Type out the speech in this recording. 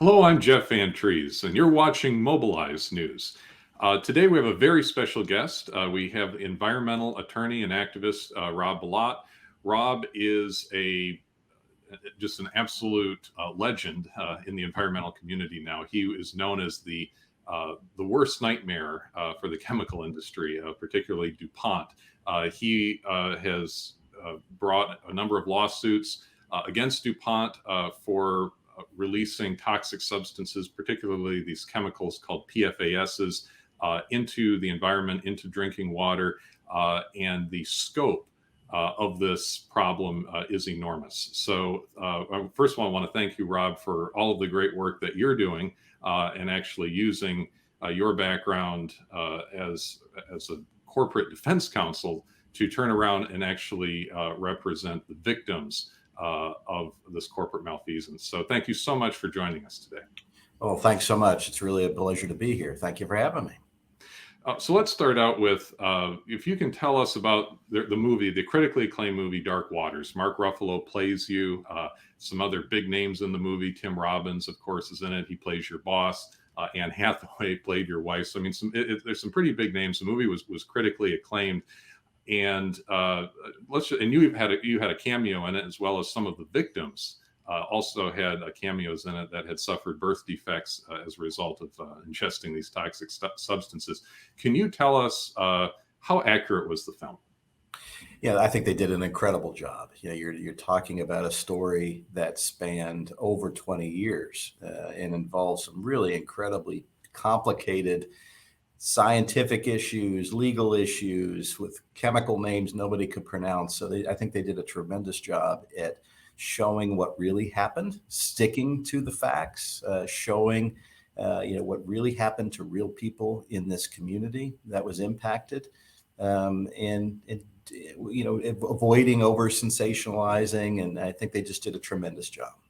Hello, I'm Jeff Van Treese, and you're watching Mobilized News. Today we have a very special guest. We have environmental attorney and activist Rob Bilott. Rob is just an absolute legend in the environmental community now. He is known as the worst nightmare for the chemical industry, particularly Dupont. He has brought a number of lawsuits against Dupont for releasing toxic substances, particularly these chemicals called PFASs, into the environment, into drinking water, and the scope of this problem is enormous. So first of all, I want to thank you, Rob, for all of the great work that you're doing and actually using your background as a corporate defense counsel to turn around and actually represent the victims of this corporate malfeasance. So thank you so much for joining us today. Oh, thanks so much. It's really a pleasure to be here. Thank you for having me. So let's start out with, if you can tell us about the movie, the critically acclaimed movie, Dark Waters. Mark Ruffalo plays you. Some other big names in the movie. Tim Robbins, of course, is in it. He plays your boss. Anne Hathaway played your wife. So, I mean, there's some pretty big names. The movie was critically acclaimed. And you had a cameo in it, as well as some of the victims also had cameos in it that had suffered birth defects as a result of ingesting these toxic substances. Can you tell us how accurate was the film? Yeah, I think they did an incredible job. You're talking about a story that spanned over 20 years and involves some really incredibly complicated scientific issues, legal issues with chemical names nobody could pronounce. So I think they did a tremendous job at showing what really happened, sticking to the facts, showing what really happened to real people in this community that was impacted, and avoiding over sensationalizing. And I think they just did a tremendous job.